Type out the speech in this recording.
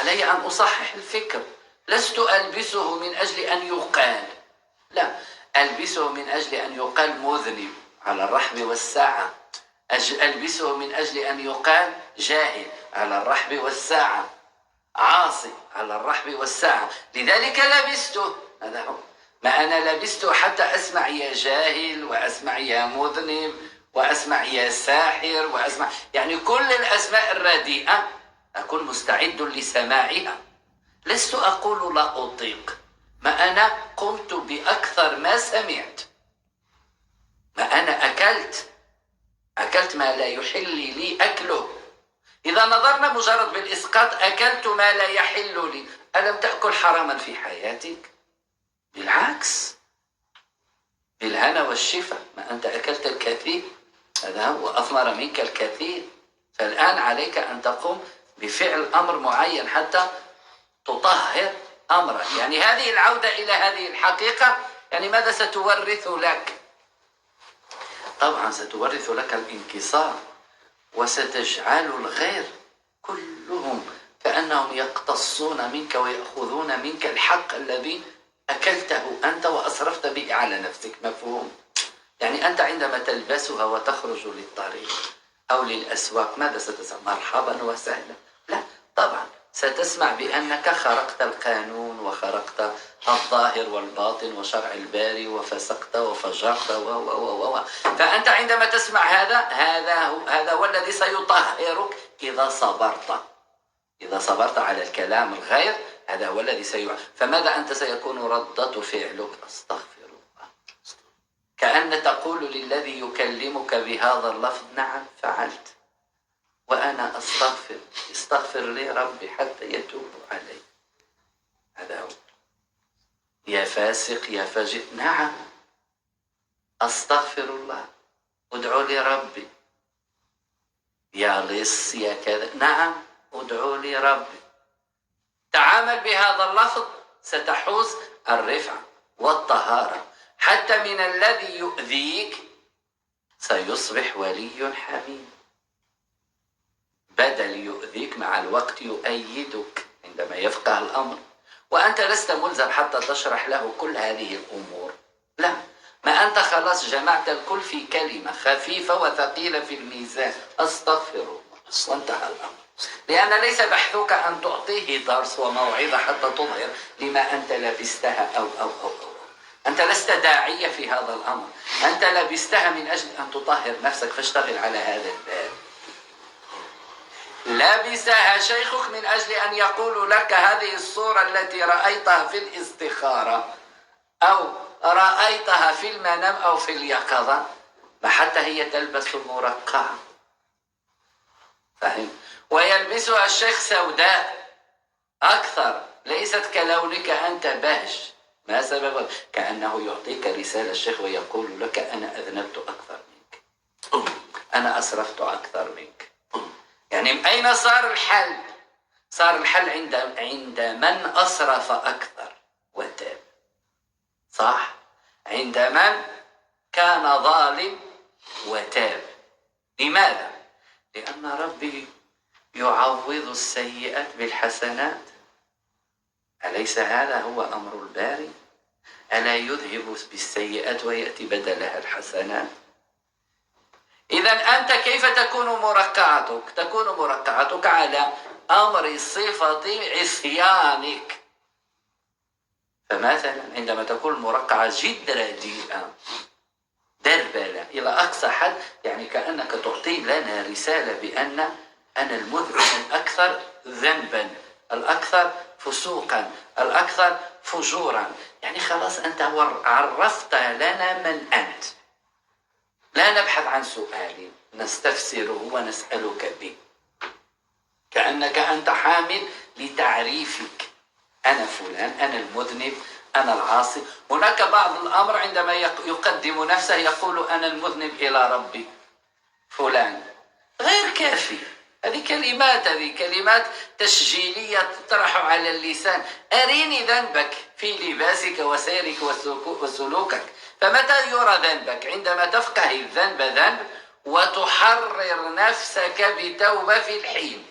علي أن أصحح الفكر. لست ألبسه من أجل أن يقال، لا، ألبسه من أجل أن يقال مذنب على الرحب والسعة، ألبسه من أجل أن يقال جاهل على الرحب والسعة، عاصي على الرحب والسعة. لذلك لبسته، هذا هو. ما أنا لبسته حتى أسمع يا جاهل، وأسمع يا مذنب، وأسمع يا ساحر، وأسمع يعني كل الأسماء الرديئة أكون مستعد لسماعها. لست أقول لا أطيق، ما أنا قمت بأكثر ما سمعت، ما أنا أكلت ما لا يحل لي أكله. إذا نظرنا مجرد بالإسقاط، أكلت ما لا يحل لي. ألم تأكل حراما في حياتك؟ بالعكس، بالهنا والشفا، ما أنت أكلت الكثير، هذا هو، أثمر منك الكثير. فالآن عليك أن تقوم بفعل أمر معين حتى تطهر أمرك. يعني هذه العودة إلى هذه الحقيقة، يعني ماذا ستورث لك؟ طبعا ستورث لك الانكسار، وستجعل الغير كلهم كأنهم يقتصون منك ويأخذون منك الحق الذي أكلته أنت وأصرفت به على نفسك. مفهوم؟ يعني أنت عندما تلبسها وتخرج للطريق أو للأسواق، ماذا ستسمع؟ مرحبا وسهلا؟ لا، طبعا ستسمع بأنك خرقت القانون وخرقت الظاهر والباطن وشرع الباري وفسقت وفجرت فأنت عندما تسمع هذا هو الذي سيطهرك إذا صبرت على الكلام الغير. هذا هو الذي فماذا أنت سيكون ردة فعلك؟ أستغفر الله، كأن تقول للذي يكلمك بهذا اللفظ نعم فعلت، وأنا استغفر لي ربي حتى يتوب علي. هذا هو. يا فاسق يا فاجر، نعم أستغفر الله، ادعو لي ربي. يا لص يا كذا، نعم ادعو لي ربي. تعامل بهذا اللفظ، ستحوز الرفعة والطهارة. حتى من الذي يؤذيك سيصبح ولي حميم، بدل يؤذيك مع الوقت يؤيدك عندما يفقه الأمر. وأنت لست ملزم حتى تشرح له كل هذه الأمور، لا، ما أنت خلاص جمعت الكل في كلمة خفيفة وثقيلة في الميزان، أستغفر الله، وانتهى الأمر. لأن ليس بحثك أن تعطيه درس وموعظة حتى تظهر لما أنت لبستها أو أنت لست داعية في هذا الأمر، أنت لبستها من أجل أن تطهر نفسك، فاشتغل على هذا الباب. لبسها شيخك من أجل أن يقول لك هذه الصورة التي رأيتها في الاستخارة أو رأيتها في المنام أو في اليقظة، حتى هي تلبس مرقعة، فهم؟ ويلبسها الشيخ سوداء أكثر، ليست كلونك أنت بهج. ما سبب؟ كأنه يعطيك رسالة الشيخ ويقول لك أنا أذنبت أكثر منك، أنا أسرفت أكثر منك. يعني أين صار الحل؟ صار الحل عند من أسرف أكثر وتاب، صح؟ عند من كان ظالم وتاب. لماذا؟ لأن ربي يعوض السيئات بالحسنات، أليس هذا هو أمر الباري؟ ألا يذهب بالسيئات ويأتي بدلها الحسنات؟ إذا أنت كيف تكون مرقعتك؟ تكون مرقعتك على أمر صفة عصيانك. فمثلا عندما تكون مرقعة جد رديئة دربلة إلى أقصى حد، يعني كأنك تعطي لنا رسالة بأن أنا المذنب الأكثر ذنبا، الأكثر فسوقا، الأكثر فجورا. يعني خلاص أنت عرفت لنا من أنت، لا نبحث عن سؤال نستفسره ونسألك به، كأنك أنت حامل لتعريفك، أنا فلان، أنا المذنب، أنا العاصي. هناك بعض الأمر عندما يقدم نفسه يقول أنا المذنب إلى ربي فلان، غير كافي. هذه كلمات تشجيلية تطرح على اللسان. أريني ذنبك في لباسك وسيرك وسلوكك. فمتى يرى ذنبك؟ عندما تفقه الذنب ذنب وتحرر نفسك بتوبة في الحين.